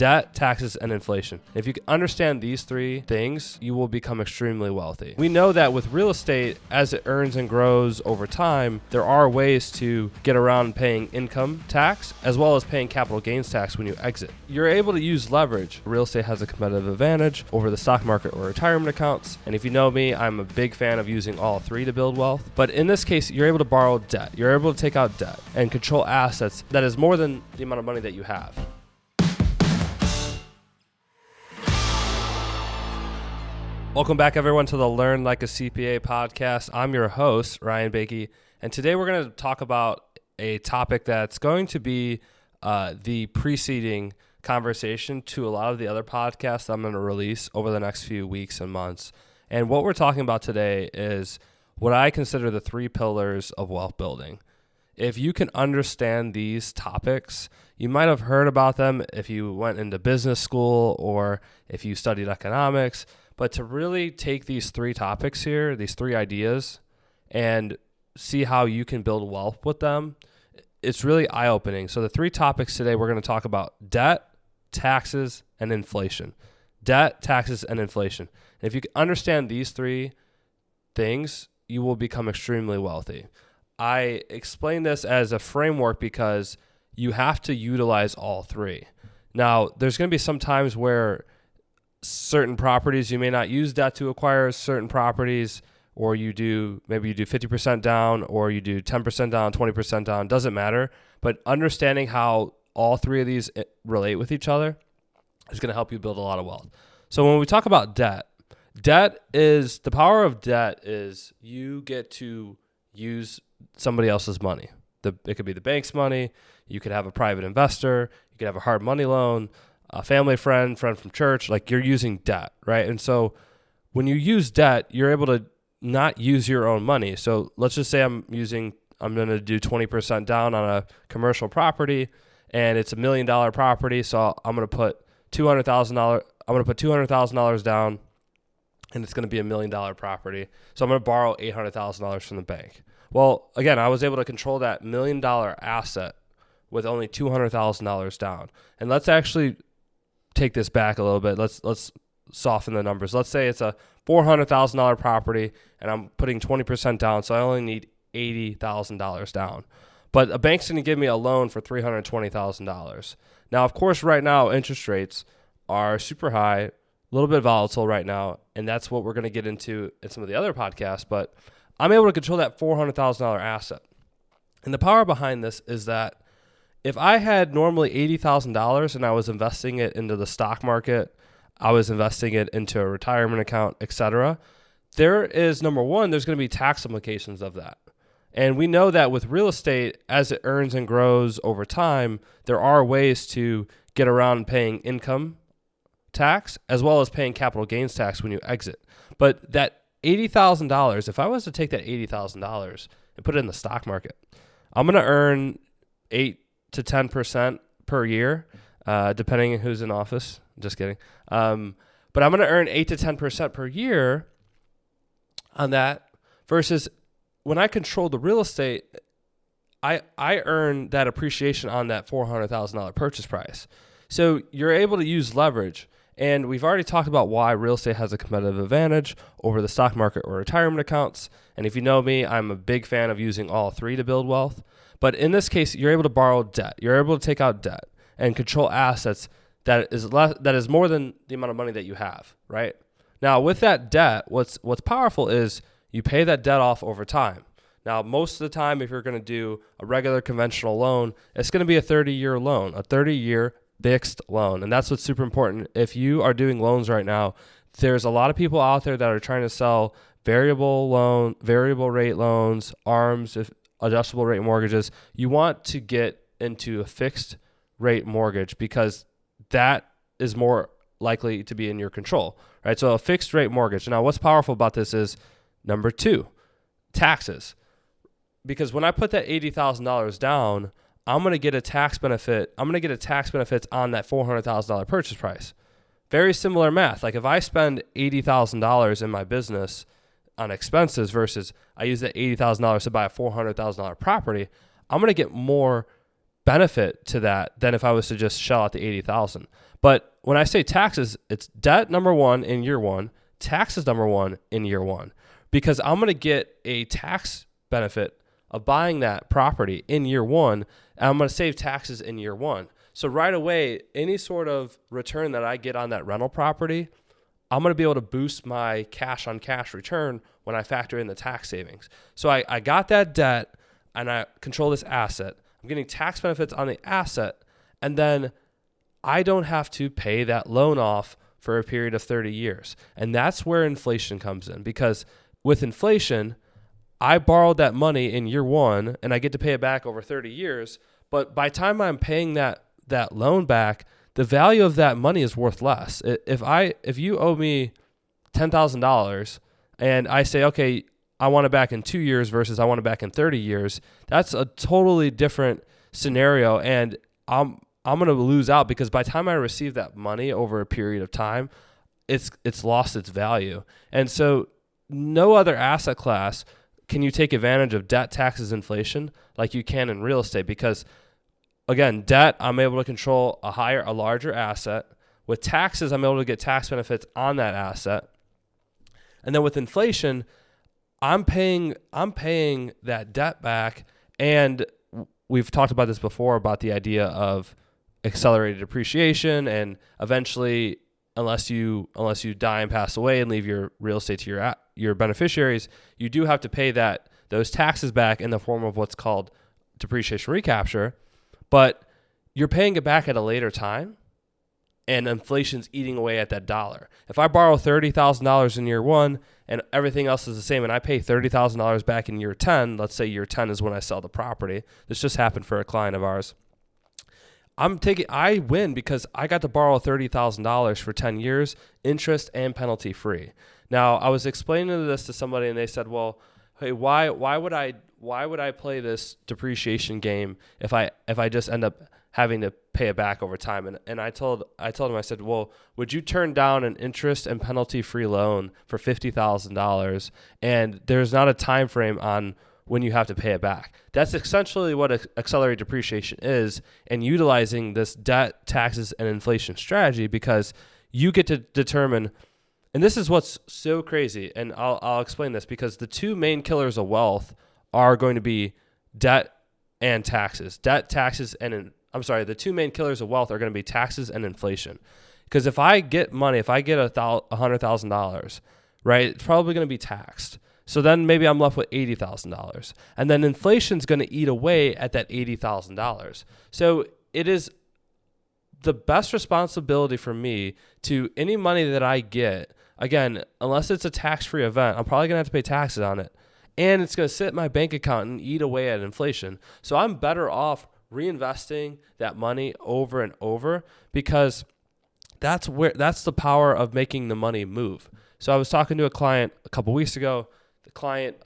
debt, taxes, and inflation. If you can understand these three things, you will become extremely wealthy. We know that with real estate, as it earns and grows over time, there are ways to get around paying income tax as well as paying capital gains tax when you exit. You're able to use leverage. Real estate has a competitive advantage over the stock market or retirement accounts. And if you know me, I'm a big fan of using all three to build wealth. But in this case, you're able to borrow debt. You're able to take out debt and control assets that is more than the amount of money that you have. Welcome back, everyone, to the Learn Like a CPA podcast. I'm your host, Ryan Bakey, and today we're going to talk about a topic that's going to be the preceding conversation to a lot of the other podcasts I'm going to release over the next few weeks and months. And what we're talking about today is what I consider the three pillars of wealth building. If you can understand these topics, you might have heard about them if you went into business school or if you studied economics. But to really take these three topics here, these three ideas, and see how you can build wealth with them, it's really eye-opening. So the three topics today, we're going to talk about debt, taxes, and inflation. Debt, taxes, and inflation. And if you can understand these three things, you will become extremely wealthy. I explain this as a framework because you have to utilize all three. Now, there's going to be some times where certain properties you may not use debt to acquire certain properties, or maybe you do 50% down, or you do 10% down, 20% down, doesn't matter. But understanding how all three of these relate with each other is going to help you build a lot of wealth. So when we talk about debt, the power of debt is you get to use somebody else's money. It could be the bank's money. You could have a private investor. You could have a hard money loan, a family friend from church. Like, you're using debt, right? And so when you use debt, you're able to not use your own money. So let's just say I'm going to do 20% down on a commercial property, and it's $1 million property. So I'm going to put $200,000. I'm going to put $200,000 down, and it's going to be $1 million property. So I'm going to borrow $800,000 from the bank. Well, again, I was able to control that $1 million asset with only $200,000 down. And let's actually take this back a little bit. Let's soften the numbers. Let's say it's a $400,000 property and I'm putting 20% down, so I only need $80,000 down. But a bank's going to give me a loan for $320,000. Now, of course, right now interest rates are super high, a little bit volatile right now, and that's what we're going to get into in some of the other podcasts. But I'm able to control that $400,000 asset. And the power behind this is that if I had normally $80,000 and I was investing it into the stock market, I was investing it into a retirement account, etc., there is, number one, there's going to be tax implications of that. And we know that with real estate, as it earns and grows over time, there are ways to get around paying income tax as well as paying capital gains tax when you exit. But that $80,000, if I was to take that $80,000 and put it in the stock market, I'm going to earn 8 to 10% per year, depending on who's in office. Just kidding. But I'm going to earn 8 to 10% per year on that, versus when I control the real estate, I earn that appreciation on that $400,000 purchase price. So you're able to use leverage. And we've already talked about why real estate has a competitive advantage over the stock market or retirement accounts. And if you know me, I'm a big fan of using all three to build wealth. But in this case, you're able to borrow debt. You're able to take out debt and control assets that is more than the amount of money that you have, right? Now, with that debt, what's powerful is you pay that debt off over time. Now, most of the time, if you're going to do a regular conventional loan, it's going to be a 30-year loan, a 30-year fixed loan. And that's what's super important. If you are doing loans right now, there's a lot of people out there that are trying to sell variable rate loans, ARMs, adjustable rate mortgages. You want to get into a fixed rate mortgage because that is more likely to be in your control, right? So a fixed rate mortgage. Now, what's powerful about this is, number two, taxes. Because when I put that $80,000 down, I'm going to get a tax benefit. I'm going to get a tax benefit on that $400,000 purchase price. Very similar math. Like if I spend $80,000 in my business on expenses versus I use that $80,000 to buy a $400,000 property, I'm going to get more benefit to that than if I was to just shell out the $80,000. But when I say taxes, it's debt number one in year one, taxes number one in year one, because I'm going to get a tax benefit of buying that property in year one, and I'm going to save taxes in year one. So right away, any sort of return that I get on that rental property, I'm going to be able to boost my cash on cash return when I factor in the tax savings. So I got that debt and I control this asset. I'm getting tax benefits on the asset, and then I don't have to pay that loan off for a period of 30 years. And that's where inflation comes in, because with inflation, I borrowed that money in year one and I get to pay it back over 30 years. But by the time I'm paying that loan back, the value of that money is worth less. If you owe me $10,000 and I say, okay, I want it back in 2 years versus I want it back in 30 years, that's a totally different scenario. And I'm going to lose out, because by the time I receive that money over a period of time, it's lost its value. And so no other asset class can you take advantage of debt, taxes, inflation like you can in real estate, because again, debt, I'm able to control a larger asset. With taxes, I'm able to get tax benefits on that asset. And then with inflation, I'm paying that debt back. And we've talked about this before, about the idea of accelerated depreciation, and eventually, unless you die and pass away and leave your real estate to your beneficiaries, you do have to pay those taxes back in the form of what's called depreciation recapture. But you're paying it back at a later time, and inflation's eating away at that dollar. If I borrow $30,000 in year one and everything else is the same, and I pay $30,000 back in year 10, let's say year 10 is when I sell the property. This just happened for a client of ours. I win because I got to borrow $30,000 for 10 years, interest and penalty free. Now, I was explaining this to somebody and they said, well, hey, why would I play this depreciation game if I just end up having to pay it back over time? And I told him, I said, well, would you turn down an interest and penalty free loan for $50,000 and there's not a time frame on when you have to pay it back? That's essentially what accelerated depreciation is, and utilizing this debt, taxes, and inflation strategy, because you get to determine, and this is what's so crazy, and I'll explain this, because the two main killers of wealth are going to be debt and taxes. The two main killers of wealth are going to be taxes and inflation. Because if I get money, if I get $100,000, right, it's probably going to be taxed. So then maybe I'm left with $80,000. And then inflation's going to eat away at that $80,000. So it is the best responsibility for me to any money that I get, again, unless it's a tax-free event, I'm probably going to have to pay taxes on it. And it's going to sit in my bank account and eat away at inflation. So I'm better off reinvesting that money over and over, because that's the power of making the money move. So I was talking to a client a couple weeks ago. The client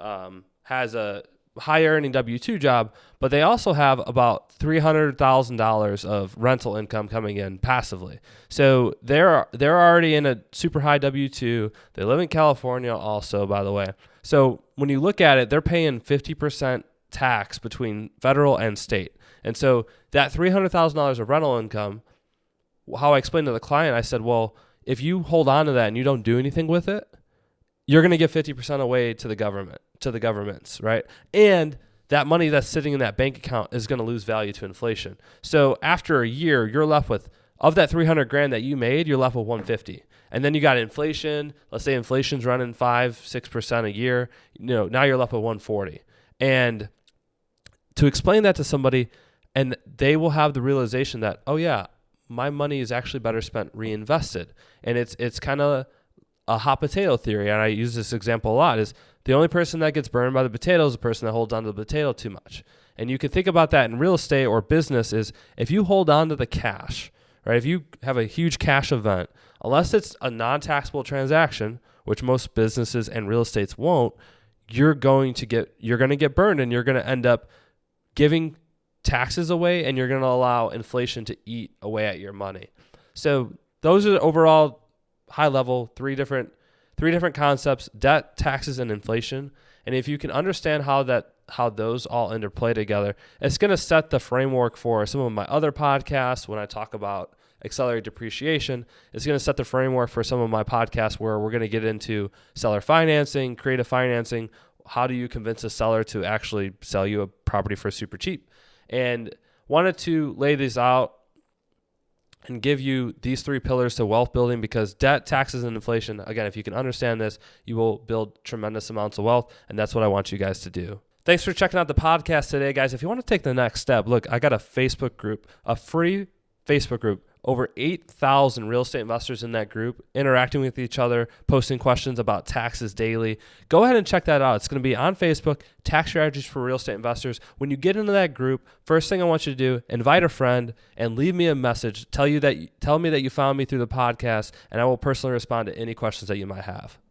has a high earning W-2 job, but they also have about $300,000 of rental income coming in passively. So they're already in a super high W-2. They live in California also, by the way. So when you look at it, they're paying 50% tax between federal and state. And so that $300,000 of rental income, how I explained to the client, I said, well, if you hold on to that and you don't do anything with it, you're going to give 50% away to the governments, right? And that money that's sitting in that bank account is going to lose value to inflation. So after a year, you're left with, of that $300,000 that you made, you're left with $150,000. And then you got inflation. Let's say inflation's running 5-6% a year. Now you're left with $140,000. And to explain that to somebody, and they will have the realization that, oh yeah, my money is actually better spent reinvested. And it's kind of a hot potato theory, and I use this example a lot, is the only person that gets burned by the potato is the person that holds on to the potato too much. And you can think about that in real estate or business, is if you hold on to the cash, right? If you have a huge cash event, unless it's a non-taxable transaction, which most businesses and real estates won't, you're going to get burned, and you're going to end up giving taxes away, and you're going to allow inflation to eat away at your money. So those are the overall high level, three different concepts: debt, taxes, and inflation. And if you can understand how those all interplay together, it's going to set the framework for some of my other podcasts when I talk about accelerate depreciation, is going to set the framework for some of my podcasts where we're going to get into seller financing, creative financing. How do you convince a seller to actually sell you a property for super cheap? And wanted to lay these out and give you these 3 pillars to wealth building, because debt, taxes, and inflation, again, if you can understand this, you will build tremendous amounts of wealth, and that's what I want you guys to do. Thanks for checking out the podcast today, guys. If you want to take the next step, look, I got a Facebook group, a free Facebook group, over 8,000 real estate investors in that group, interacting with each other, posting questions about taxes daily. Go ahead and check that out. It's going to be on Facebook, Tax Strategies for Real Estate Investors. When you get into that group, first thing I want you to do, invite a friend and leave me a message. Tell me that you found me through the podcast, and I will personally respond to any questions that you might have.